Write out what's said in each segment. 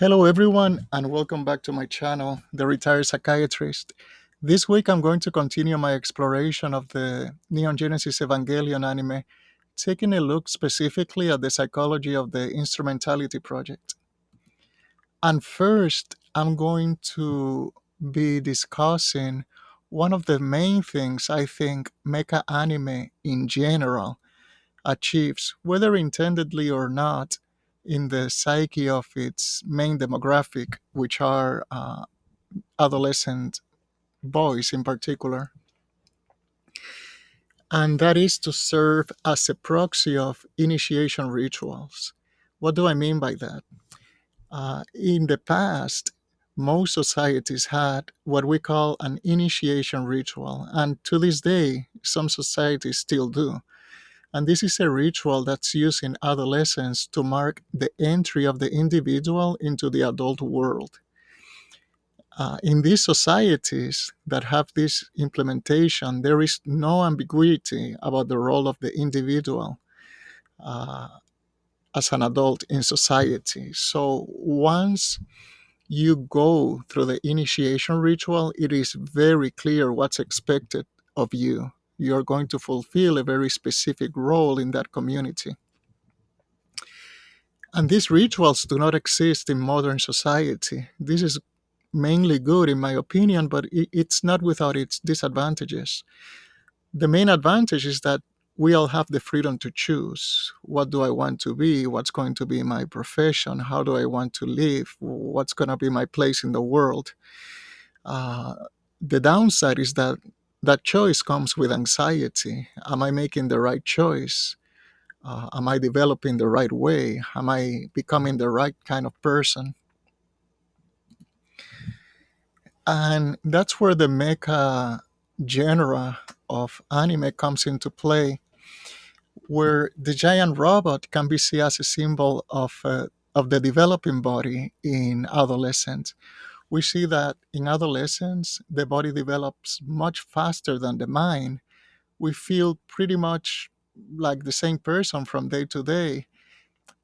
Hello, everyone, and welcome back to my channel, The Retired Psychiatrist. This week, I'm going to continue my exploration of the Neon Genesis Evangelion anime, taking a look specifically at the psychology of the Instrumentality project. And first, I'm going to be discussing one of the main things I think mecha anime in general achieves, whether intendedly or not, in the psyche of its main demographic, which are adolescent boys in particular. And that is to serve as a proxy of initiation rituals. What do I mean by that? In the past, most societies had what we call an initiation ritual, and to this day, some societies still do. And this is a ritual that's used in adolescence to mark the entry of the individual into the adult world. In these societies that have this implementation, there is no ambiguity about the role of the individual uh, as an adult in society. So once you go through the initiation ritual, it is very clear what's expected of you. You're going to fulfill a very specific role in that community. And these rituals do not exist in modern society. This is mainly good, in my opinion, but it's not without its disadvantages. The main advantage is that we all have the freedom to choose. What do I want to be? What's going to be my profession? How do I want to live? What's going to be my place in the world? Uh, the downside is that that choice comes with anxiety. Am I making the right choice? Am I developing the right way? Am I becoming the right kind of person? And that's where the mecha genre of anime comes into play, where the giant robot can be seen as a symbol of the developing body in adolescence. We see that in adolescence, the body develops much faster than the mind. We feel pretty much like the same person from day to day,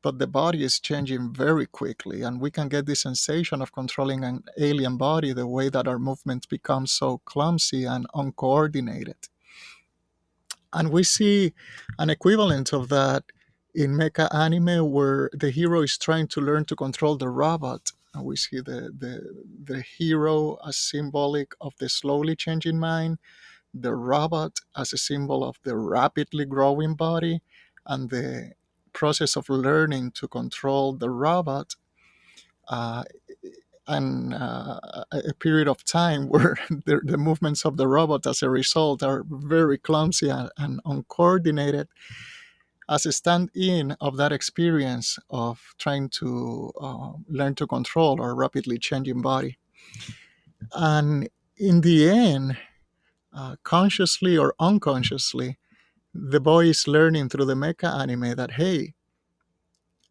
but the body is changing very quickly, and we can get this sensation of controlling an alien body the way that our movements become so clumsy and uncoordinated. And we see an equivalent of that in mecha anime, where the hero is trying to learn to control the robot. And we see the hero as symbolic of the slowly changing mind, the robot as a symbol of the rapidly growing body, and the process of learning to control the robot, uh, and a period of time where the movements of the robot as a result are very clumsy and uncoordinated, as a stand-in of that experience of trying to learn to control our rapidly changing body. And in the end, consciously or unconsciously, the boy is learning through the mecha anime that, hey,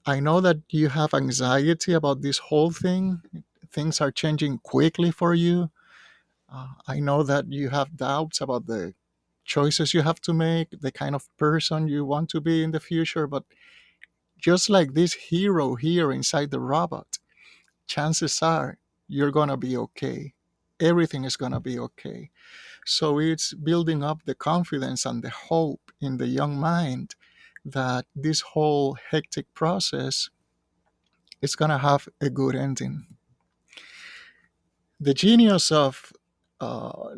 I know that you have anxiety about this whole thing. Things are changing quickly for you. I know that you have doubts about the choices you have to make, the kind of person you want to be in the future. But just like this hero here inside the robot, chances are you're going to be okay. Everything is going to be okay. So it's building up the confidence and the hope in the young mind that this whole hectic process is going to have a good ending. The genius of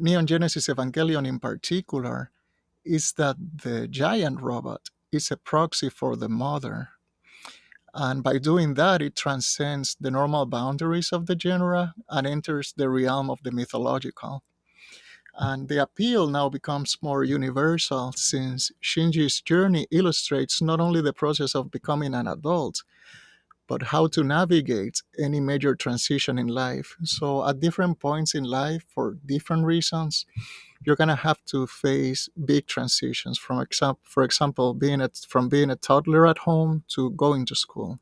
Neon Genesis Evangelion in particular is that the giant robot is a proxy for the mother. And by doing that, it transcends the normal boundaries of the genre and enters the realm of the mythological. And the appeal now becomes more universal, since Shinji's journey illustrates not only the process of becoming an adult, but how to navigate any major transition in life. So, at different points in life, for different reasons, you're gonna have to face big transitions. For example, from being a toddler at home to going to school,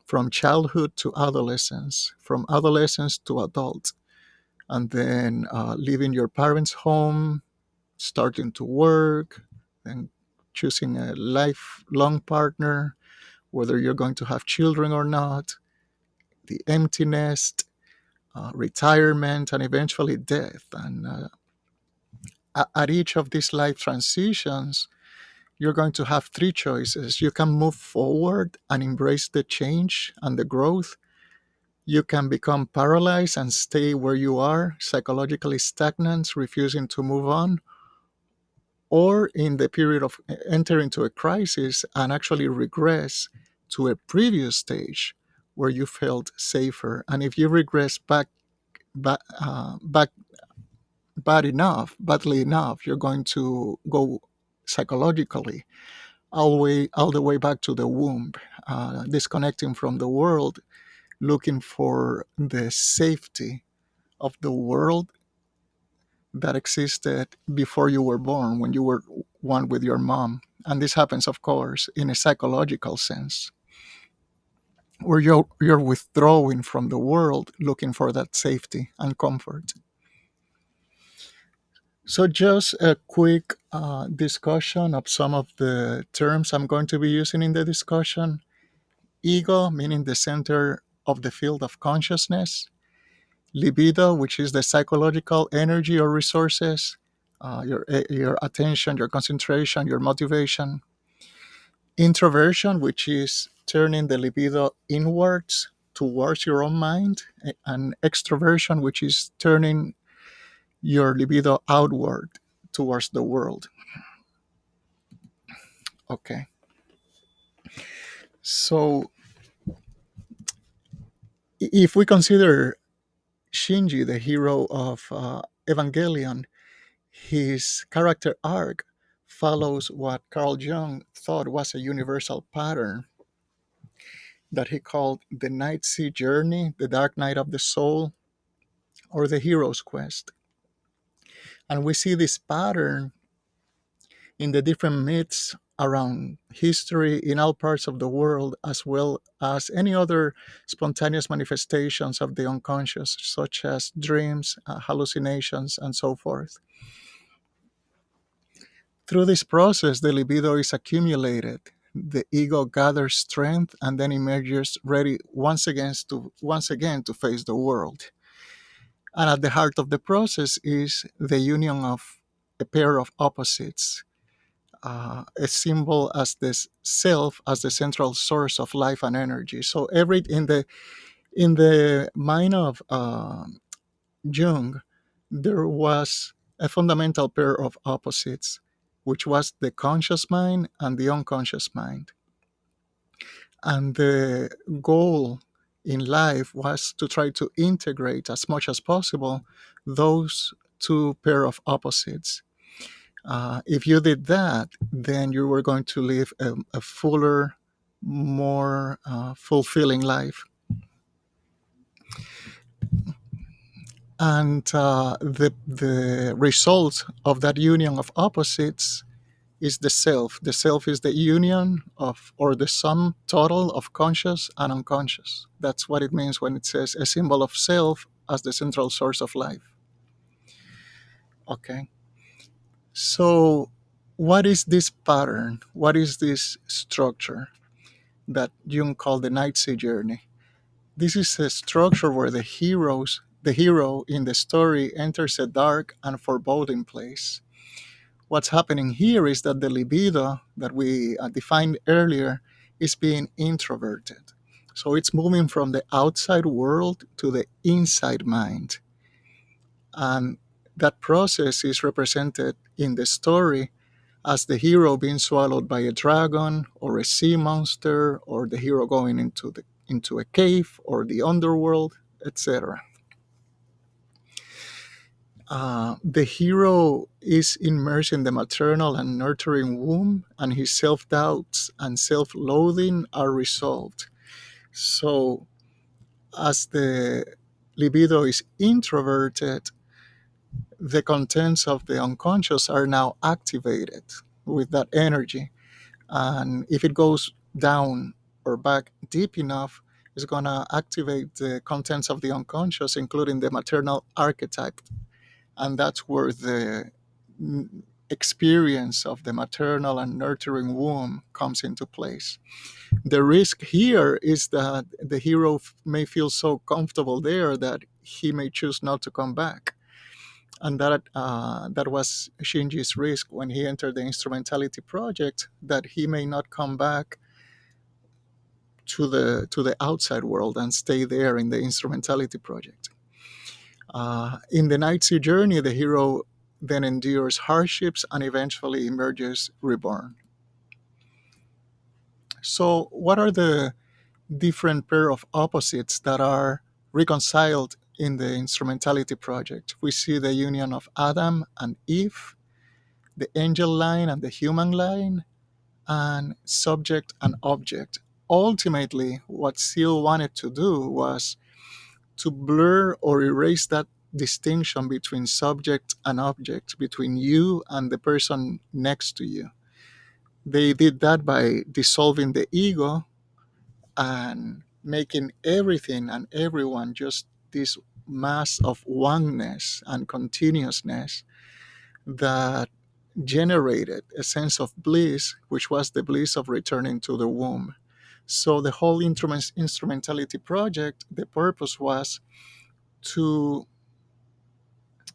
from childhood to adolescence, from adolescence to adult, and then leaving your parents' home, starting to work, then choosing a lifelong partner, whether you're going to have children or not, the emptiness, retirement, and eventually death. And at each of these life transitions, you're going to have three choices. You can move forward and embrace the change and the growth. You can become paralyzed and stay where you are, psychologically stagnant, refusing to move on, or in the period of enter into a crisis and actually regress to a previous stage where you felt safer. And if you regress back badly enough, you're going to go psychologically all the way back to the womb, disconnecting from the world, looking for the safety of the world that existed before you were born, when you were one with your mom. And this happens, of course, in a psychological sense, where you're withdrawing from the world, looking for that safety and comfort. So, just a quick discussion of some of the terms I'm going to be using in the discussion. Ego, meaning the center of the field of consciousness. Libido, which is the psychological energy or resources, your attention, your concentration, your motivation. Introversion, which is turning the libido inwards towards your own mind. And extroversion, which is turning your libido outward towards the world. Okay. So if we consider Shinji, the hero of Evangelion, his character arc follows what Carl Jung thought was a universal pattern that he called the Night Sea Journey, the Dark Night of the Soul, or the Hero's Quest. And we see this pattern in the different myths around history in all parts of the world, as well as any other spontaneous manifestations of the unconscious, such as dreams, hallucinations, and so forth. Through this process, the libido is accumulated. The ego gathers strength and then emerges ready once again to face the world. And at the heart of the process is the union of a pair of opposites, a symbol as this self as the central source of life and energy. So every in the mind of Jung, there was a fundamental pair of opposites, which was the conscious mind and the unconscious mind. And the goal in life was to try to integrate as much as possible those two pair of opposites. If you did that, then you were going to live a fuller, more fulfilling life. And the result of that union of opposites is the self. The self is the union of, or the sum total of conscious and unconscious. That's what it means when it says a symbol of self as the central source of life. Okay. So, what is this pattern? What is this structure that Jung called the Night Sea Journey? This is a structure where the hero in the story enters a dark and foreboding place. What's happening here is that the libido that we defined earlier is being introverted. So it's moving from the outside world to the inside mind. And that process is represented in the story as the hero being swallowed by a dragon or a sea monster, or the hero going into a cave or the underworld, etc. The hero is immersed in the maternal and nurturing womb, and his self doubts and self loathing are resolved. So, as the libido is introverted, the contents of the unconscious are now activated with that energy. And if it goes down or back deep enough, it's going to activate the contents of the unconscious, including the maternal archetype. And that's where the experience of the maternal and nurturing womb comes into place. The risk here is that the hero may feel so comfortable there that he may choose not to come back. And that was Shinji's risk when he entered the Instrumentality project, that he may not come back to the outside world and stay there in the Instrumentality project. In the Night Sea journey, the hero then endures hardships and eventually emerges reborn. So, what are the different pair of opposites that are reconciled in the Instrumentality project? We see the union of Adam and Eve, the angel line and the human line, and subject and object. Ultimately, what Seal wanted to do was to blur or erase that distinction between subject and object, between you and the person next to you. They did that by dissolving the ego and making everything and everyone just this mass of oneness and continuousness that generated a sense of bliss, which was the bliss of returning to the womb. So the whole instrumentality project, the purpose was to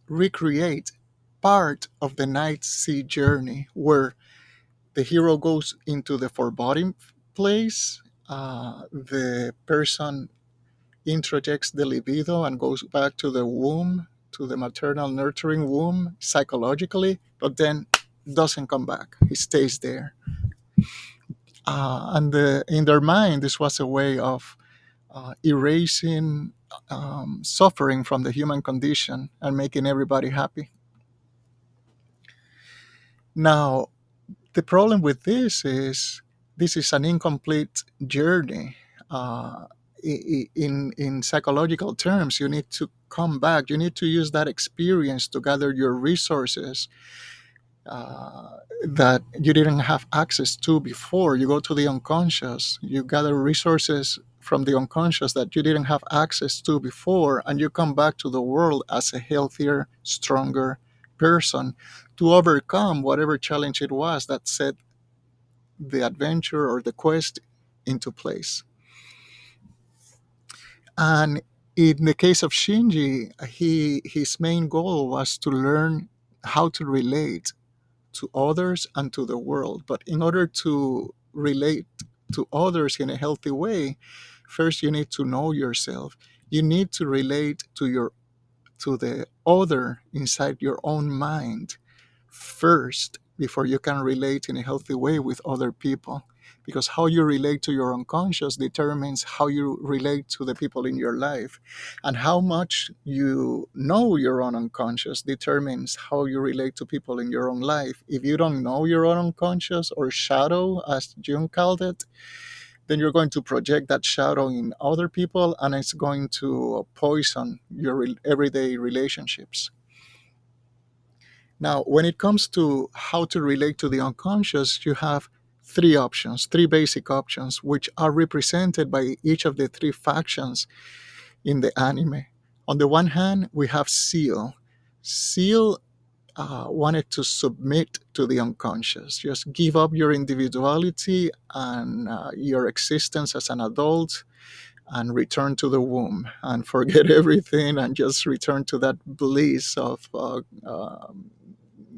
recreate part of the night sea journey where the hero goes into the foreboding place. The person introjects the libido and goes back to the womb, to the maternal nurturing womb psychologically, but then doesn't come back. He stays there. And in their mind, this was a way of erasing suffering from the human condition and making everybody happy. Now, the problem with this is an incomplete journey. In psychological terms, you need to come back. You need to use that experience to gather your resources that you didn't have access to before. You go to the unconscious, you gather resources from the unconscious that you didn't have access to before, and you come back to the world as a healthier, stronger person to overcome whatever challenge it was that set the adventure or the quest into place. And in the case of Shinji, his main goal was to learn how to relate to others and to the world. But in order to relate to others in a healthy way, first you need to know yourself. You need to relate to the other inside your own mind first before you can relate in a healthy way with other people. Because how you relate to your unconscious determines how you relate to the people in your life. And how much you know your own unconscious determines how you relate to people in your own life. If you don't know your own unconscious, or shadow, as Jung called it, then you're going to project that shadow in other people, and it's going to poison your everyday relationships. Now, when it comes to how to relate to the unconscious, you have three options, three basic options, which are represented by each of the three factions in the anime. On the one hand, we have Seal. Seal wanted to submit to the unconscious, just give up your individuality and your existence as an adult and return to the womb and forget everything and just return to that bliss of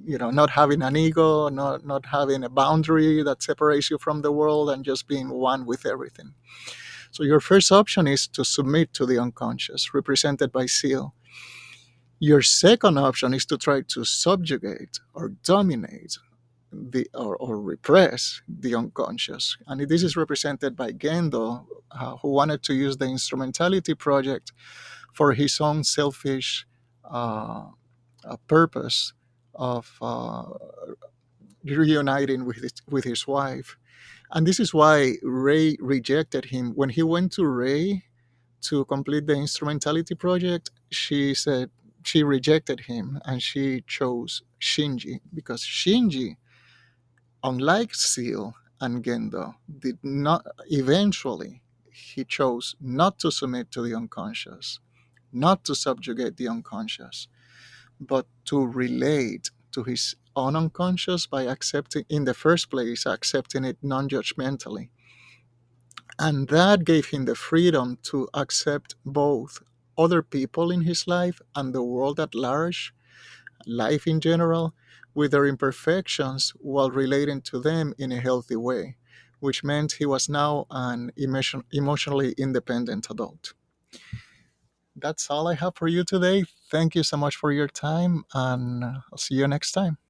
not having an ego, not having a boundary that separates you from the world, and just being one with everything. So your first option is to submit to the unconscious, represented by Seal. Your second option is to try to subjugate or dominate or repress the unconscious. And this is represented by Gendo, who wanted to use the instrumentality project for his own selfish purpose of reuniting with his wife. And this is why Ray rejected him. When he went to Ray to complete the instrumentality project, she said she rejected him and she chose Shinji, because Shinji, unlike Seal and Gendo, did not eventually, he chose not to submit to the unconscious, not to subjugate the unconscious, but to relate to his own unconscious by accepting, in the first place, accepting it non judgmentally. And that gave him the freedom to accept both other people in his life and the world at large, life in general, with their imperfections while relating to them in a healthy way, which meant he was now an emotionally independent adult. That's all I have for you today. Thank you so much for your time, and I'll see you next time.